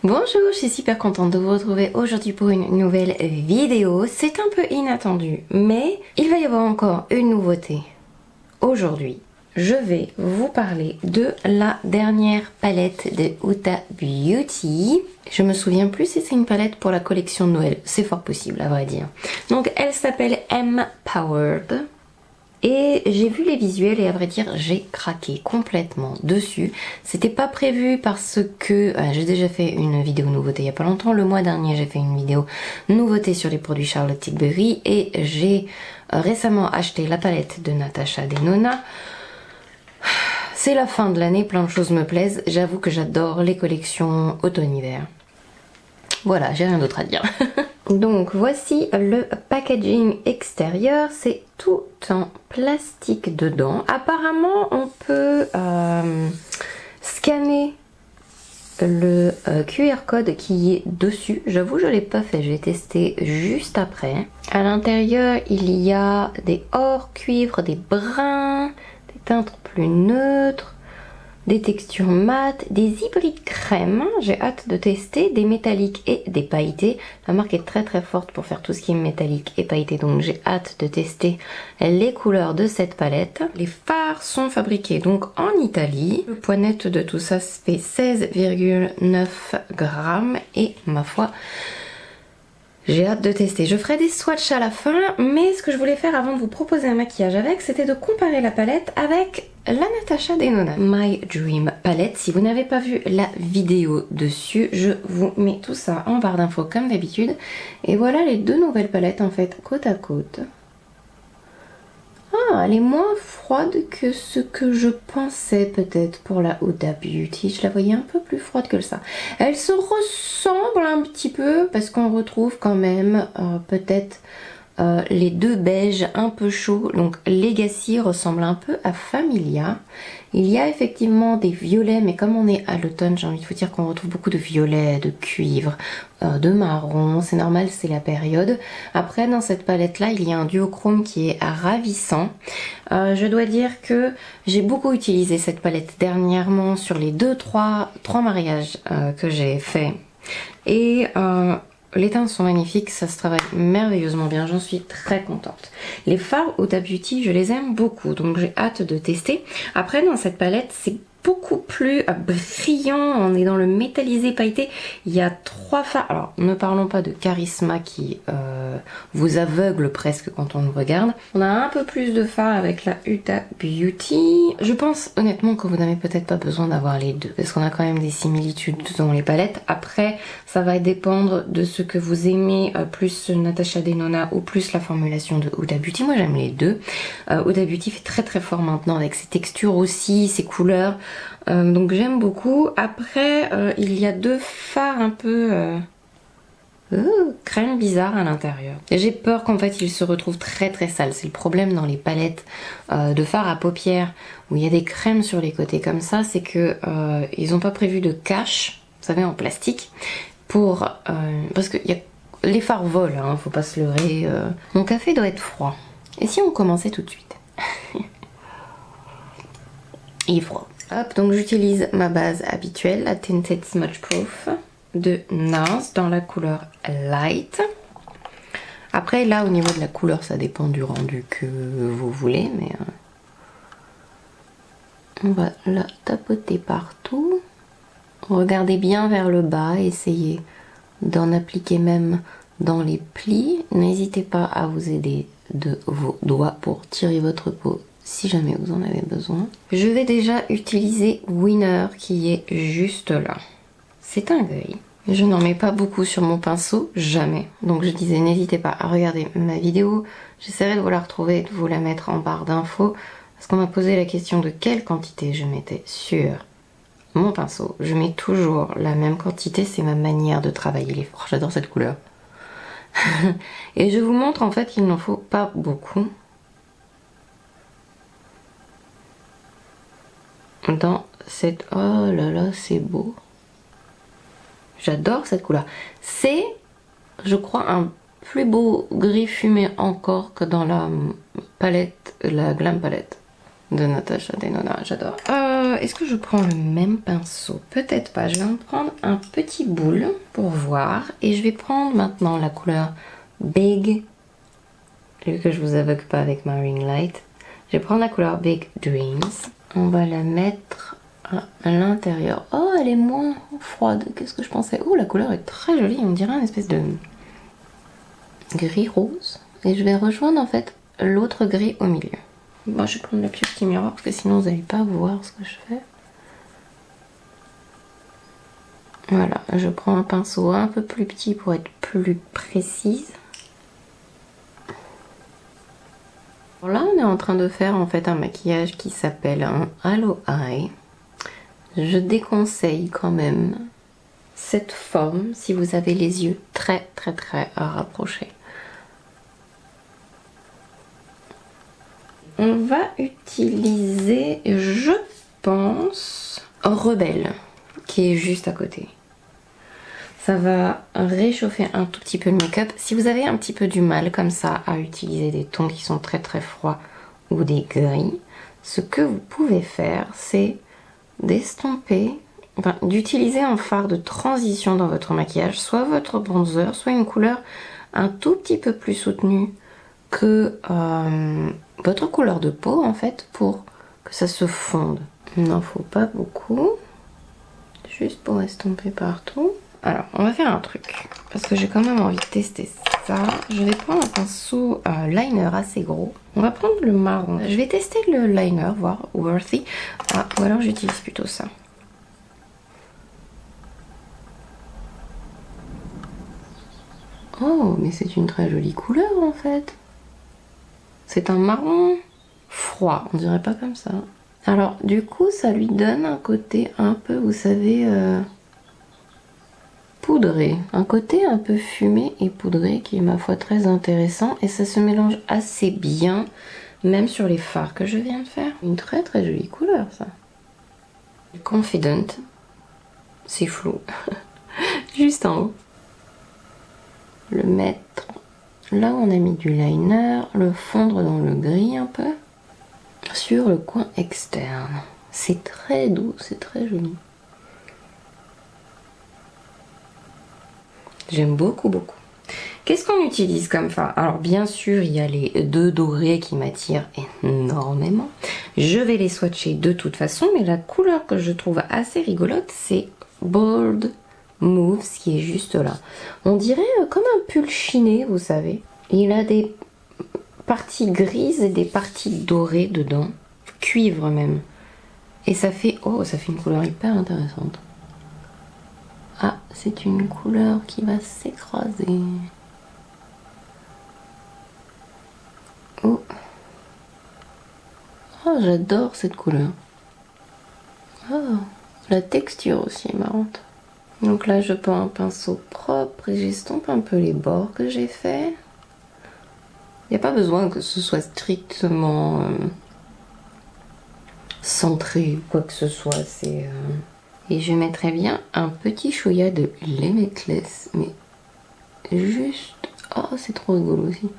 Bonjour, je suis super contente de vous retrouver aujourd'hui pour une nouvelle vidéo. C'est un peu inattendu, mais il va y avoir encore une nouveauté. Aujourd'hui, je vais vous parler de la dernière palette de Huda Beauty. Je me souviens plus si c'est une palette pour la collection de Noël. C'est fort possible, à vrai dire. Donc, elle s'appelle Empowered. Et j'ai vu les visuels et à vrai dire j'ai craqué complètement dessus. C'était pas prévu parce que j'ai déjà fait une vidéo nouveauté il y a pas longtemps. Le mois dernier j'ai fait une vidéo nouveauté sur les produits Charlotte Tilbury et j'ai récemment acheté la palette de Natasha Denona. C'est la fin de l'année, plein de choses me plaisent. J'avoue que j'adore les collections automne-hiver. Voilà, j'ai rien d'autre à dire. Donc voici le packaging extérieur, c'est tout en plastique dedans. Apparemment on peut scanner le QR code qui est dessus. J'avoue je l'ai pas fait, j'ai testé juste après. À l'intérieur il y a des or, cuivre, des bruns, des teintes plus neutres, des textures mates, des hybrides crème, j'ai hâte de tester, des métalliques et des pailletés. La marque est très très forte pour faire tout ce qui est métallique et pailleté, donc j'ai hâte de tester les couleurs de cette palette. Les fards sont fabriqués donc en Italie. Le poids net de tout ça fait 16,9 grammes et ma foi, j'ai hâte de tester. Je ferai des swatchs à la fin, mais ce que je voulais faire avant de vous proposer un maquillage avec, c'était de comparer la palette avec la Natasha Denona My Dream Palette. Si vous n'avez pas vu la vidéo dessus, je vous mets tout ça en barre d'infos comme d'habitude. Et voilà les deux nouvelles palettes en fait côte à côte. Ah, elle est moins froide que ce que je pensais peut-être pour la Huda Beauty. Je la voyais un peu plus froide que ça. Elle se ressemble un petit peu parce qu'on retrouve quand même peut-être les deux beiges un peu chauds. Donc Legacy ressemble un peu à Familia. Il y a effectivement des violets, mais comme on est à l'automne, j'ai envie de vous dire qu'on retrouve beaucoup de violets, de cuivre, de marron. C'est normal, c'est la période. Après, dans cette palette-là, il y a un duochrome qui est ravissant. Je dois dire que j'ai beaucoup utilisé cette palette dernièrement sur les trois mariages que j'ai fait. Et les teintes sont magnifiques, ça se travaille merveilleusement bien, j'en suis très contente. Les fards Huda Beauty, je les aime beaucoup, donc j'ai hâte de tester. Après, dans cette palette, c'est beaucoup plus brillant, on est dans le métallisé pailleté. Il y a trois fards, alors ne parlons pas de Charisma qui vous aveugle presque quand on le regarde. On a un peu plus de fards avec la Huda Beauty. Je pense honnêtement que vous n'avez peut-être pas besoin d'avoir les deux, parce qu'on a quand même des similitudes dans les palettes. Après, ça va dépendre de ce que vous aimez, plus Natasha Denona ou plus la formulation de Huda Beauty. Moi j'aime les deux. Huda Beauty fait très très fort maintenant avec ses textures aussi, ses couleurs. Donc j'aime beaucoup. Après il y a deux fards un peu crème bizarre à l'intérieur. J'ai peur qu'en fait ils se retrouvent très très sales. C'est le problème dans les palettes de fards à paupières où il y a des crèmes sur les côtés comme ça, c'est que ils n'ont pas prévu de cache, vous savez, en plastique, pour parce que les fards volent, hein, faut pas se leurrer. Mon café doit être froid. Et si on commençait tout de suite? Il est froid. Hop, donc j'utilise ma base habituelle, la Tinted Smudge Proof de NARS dans la couleur Light. Après là au niveau de la couleur ça dépend du rendu que vous voulez, mais on va la tapoter partout. Regardez bien vers le bas, essayez d'en appliquer même dans les plis. N'hésitez pas à vous aider de vos doigts pour tirer votre peau si jamais vous en avez besoin. Je vais déjà utiliser Winner qui est juste là. C'est un gris. Je n'en mets pas beaucoup sur mon pinceau, jamais. Donc je disais n'hésitez pas à regarder ma vidéo. J'essaierai de vous la retrouver et de vous la mettre en barre d'infos. Parce qu'on m'a posé la question de quelle quantité je mettais sur mon pinceau. Je mets toujours la même quantité, c'est ma manière de travailler les forts. J'adore cette couleur. Et je vous montre en fait qu'il n'en faut pas beaucoup. Dans cette... Oh là là, c'est beau. J'adore cette couleur. C'est, je crois, un plus beau gris fumé encore que dans la palette, la Glam Palette de Natasha Denona. J'adore. Est-ce que je prends le même pinceau? Peut-être pas. Je vais en prendre un petit boule pour voir. Et je vais prendre maintenant la couleur Big, vu que je vous aveugle pas avec ma ring light. Je vais prendre la couleur Big Dreams. On va la mettre à l'intérieur. Oh, elle est moins froide. Qu'est-ce que je pensais? Oh, la couleur est très jolie. On dirait une espèce de gris rose. Et je vais rejoindre en fait l'autre gris au milieu. Moi, je vais prendre le plus petit miroir parce que sinon vous n'allez pas voir ce que je fais. Voilà, je prends un pinceau un peu plus petit pour être plus précise. Alors là, on est en train de faire en fait un maquillage qui s'appelle un Halo Eye. Je déconseille quand même cette forme si vous avez les yeux très rapprochés. On va utiliser, je pense, Rebelle, qui est juste à côté. Ça va réchauffer un tout petit peu le make-up. Si vous avez un petit peu du mal comme ça à utiliser des tons qui sont très froids ou des gris, ce que vous pouvez faire, c'est d'estomper, enfin, d'utiliser un fard de transition dans votre maquillage, soit votre bronzer, soit une couleur un tout petit peu plus soutenue que votre couleur de peau en fait, pour que ça se fonde. Il n'en faut pas beaucoup, juste pour estomper partout. Alors on va faire un truc parce que j'ai quand même envie de tester ça. Je vais prendre un pinceau liner assez gros. On va prendre le marron. Je vais tester le liner, voir worthy. Ah, ou alors j'utilise plutôt ça. Oh, mais c'est une très jolie couleur en fait. C'est un marron froid, on dirait pas comme ça. Alors du coup ça lui donne un côté un peu, vous savez, poudré. Un côté un peu fumé et poudré qui est ma foi très intéressant. Et ça se mélange assez bien, même sur les fards que je viens de faire. Une très jolie couleur ça. Confident, c'est flou. Juste en haut. Le mettre là où on a mis du liner, le fondre dans le gris un peu, sur le coin externe. C'est très doux, c'est très joli. J'aime beaucoup. Qu'est-ce qu'on utilise comme fard? Alors bien sûr, il y a les 2 dorés qui m'attirent énormément. Je vais les swatcher de toute façon, mais la couleur que je trouve assez rigolote, c'est Bold Moves, qui est juste là. On dirait comme un pull chiné, vous savez. Il a des parties grises et des parties dorées dedans, cuivre même. Et ça fait, oh, ça fait une couleur hyper intéressante. Ah, c'est une couleur qui va s'écraser. Oh, oh, j'adore cette couleur. Oh, la texture aussi est marrante. Donc là, je prends un pinceau propre et j'estompe un peu les bords que j'ai fait. Il n'y a pas besoin que ce soit strictement centré, quoi que ce soit. Et je mettrais bien un petit chouïa de Limitless, mais juste... Oh, c'est trop rigolo aussi.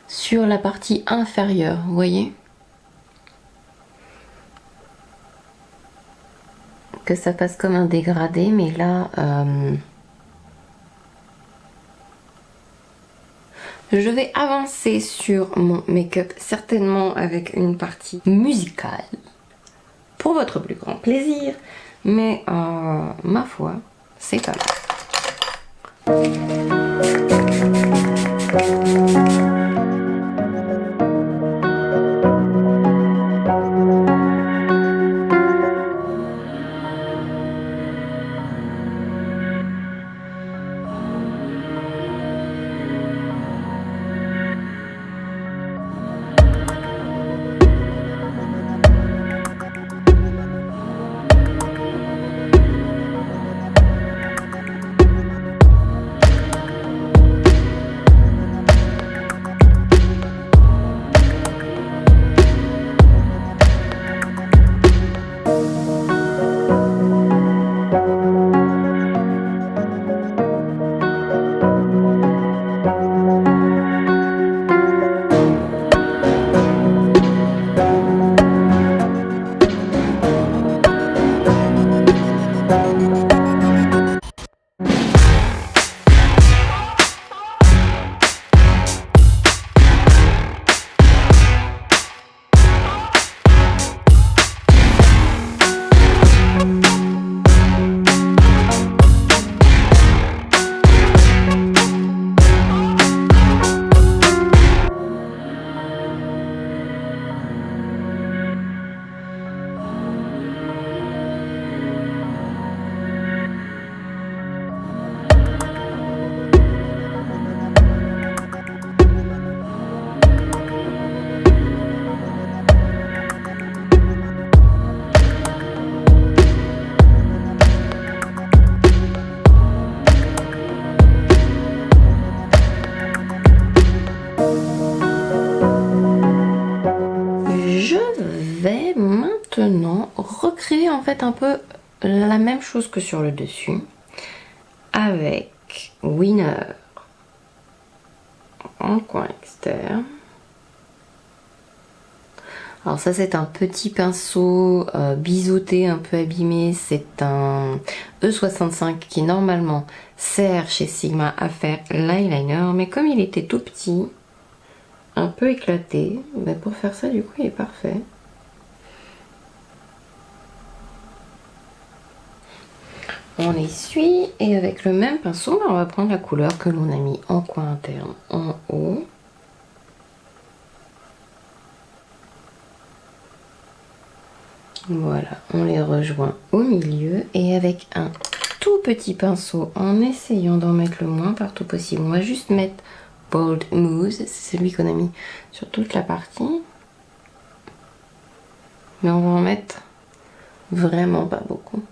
Sur la partie inférieure, vous voyez? Que ça passe comme un dégradé, mais là... Je vais avancer sur mon make-up, certainement avec une partie musicale, pour votre plus grand plaisir, mais ma foi, c'est pas mal. vais maintenant recréer en fait un peu la même chose que sur le dessus avec Winner en coin externe. Alors ça c'est un petit pinceau biseauté un peu abîmé, c'est un E65 qui normalement sert chez Sigma à faire l'eyeliner, mais comme il était tout petit, un peu éclaté, bah pour faire ça du coup il est parfait. On essuie et avec le même pinceau on va prendre la couleur que l'on a mis en coin interne en haut. Voilà, on les rejoint au milieu et avec un tout petit pinceau, en essayant d'en mettre le moins partout possible, on va juste mettre Bold Mousse, c'est celui qu'on a mis sur toute la partie. Mais on va en mettre vraiment pas beaucoup.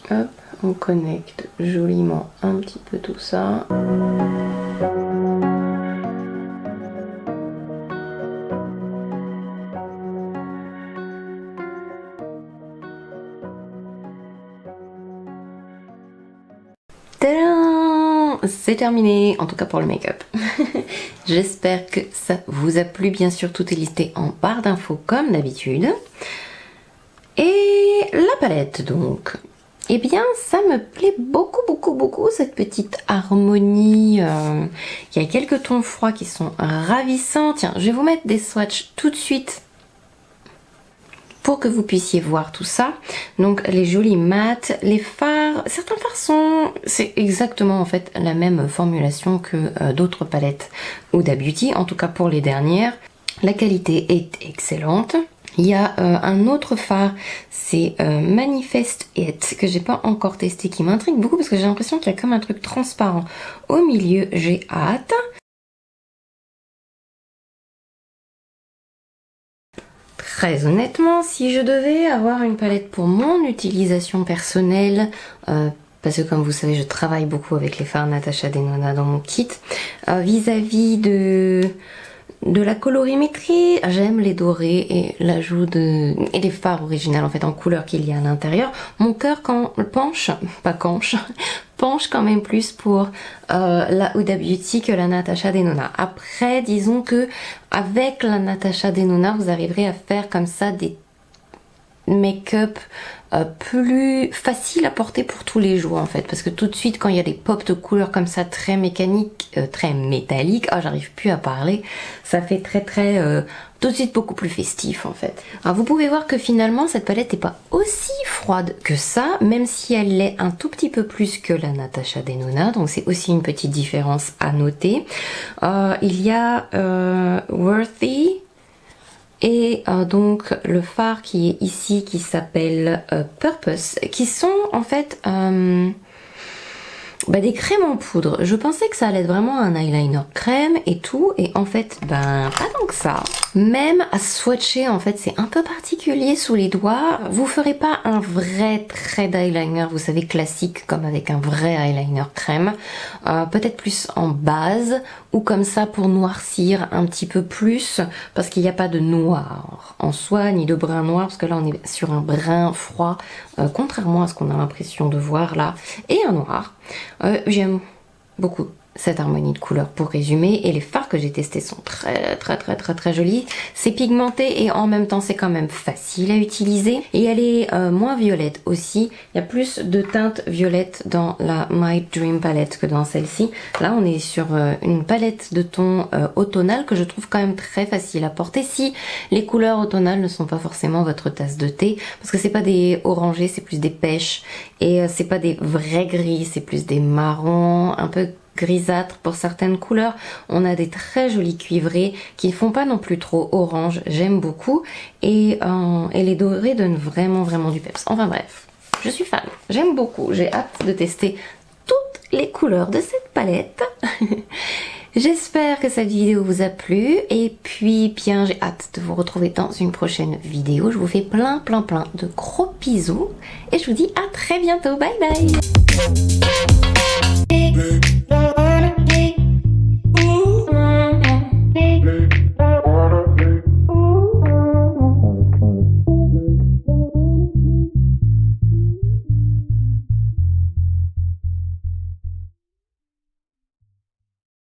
Hop, on connecte joliment un petit peu tout ça. C'est terminé, en tout cas pour le make-up. J'espère que ça vous a plu. Bien sûr, tout est listé en barre d'infos comme d'habitude. Et la palette donc. Eh bien, ça me plaît beaucoup, cette petite harmonie. Il y a quelques tons froids qui sont ravissants. Tiens, je vais vous mettre des swatchs tout de suite pour que vous puissiez voir tout ça. Donc les jolis mats, les fards, certains fards sont... c'est exactement en fait la même formulation que d'autres palettes Huda Beauty, en tout cas pour les dernières. La qualité est excellente. Il y a un autre fard, c'est Manifest It, que j'ai pas encore testé, qui m'intrigue beaucoup parce que j'ai l'impression qu'il y a comme un truc transparent au milieu. J'ai hâte. Très honnêtement, si je devais avoir une palette pour mon utilisation personnelle, parce que comme vous savez, je travaille beaucoup avec les fards Natasha Denona dans mon kit, vis-à-vis de la colorimétrie, j'aime les dorés et l'ajout et les fards originales en fait en couleur qu'il y a à l'intérieur. Mon cœur penche quand même plus pour la Huda Beauty que la Natasha Denona. Après, disons que avec la Natasha Denona, vous arriverez à faire comme ça des make-up plus facile à porter pour tous les jours en fait, parce que tout de suite quand il y a des pops de couleurs comme ça très mécaniques, très métalliques, j'arrive plus à parler, ça fait très tout de suite beaucoup plus festif en fait. Alors vous pouvez voir que finalement cette palette n'est pas aussi froide que ça, même si elle l'est un tout petit peu plus que la Natasha Denona, donc c'est aussi une petite différence à noter. Il y a Worthy et donc le fard qui est ici qui s'appelle Purpose, qui sont en fait des crèmes en poudre. Je pensais que ça allait être vraiment un eyeliner crème et tout, et en fait pas tant que ça. Même à swatcher en fait c'est un peu particulier sous les doigts. Vous ferez pas un vrai trait d'eyeliner, vous savez, classique comme avec un vrai eyeliner crème. Peut-être plus en base ou comme ça pour noircir un petit peu plus, parce qu'il n'y a pas de noir en soi ni de brun noir, parce que là on est sur un brun froid, contrairement à ce qu'on a l'impression de voir là, et un noir. J'aime beaucoup cette harmonie de couleurs pour résumer, et les fards que j'ai testés sont très jolis. C'est pigmenté et en même temps c'est quand même facile à utiliser, et elle est moins violette aussi. Il y a plus de teintes violettes dans la My Dream palette que dans celle-ci. Là on est sur une palette de tons automnale que je trouve quand même très facile à porter si les couleurs automnales ne sont pas forcément votre tasse de thé, parce que c'est pas des orangés, c'est plus des pêches, et c'est pas des vrais gris, c'est plus des marrons un peu grisâtres pour certaines couleurs. On a des très jolis cuivrés qui ne font pas non plus trop orange, j'aime beaucoup, et les dorés donnent vraiment du peps. Enfin bref, je suis fan, j'aime beaucoup, j'ai hâte de tester toutes les couleurs de cette palette. J'espère que cette vidéo vous a plu, et puis bien j'ai hâte de vous retrouver dans une prochaine vidéo. Je vous fais plein de gros bisous et je vous dis à très bientôt, bye bye.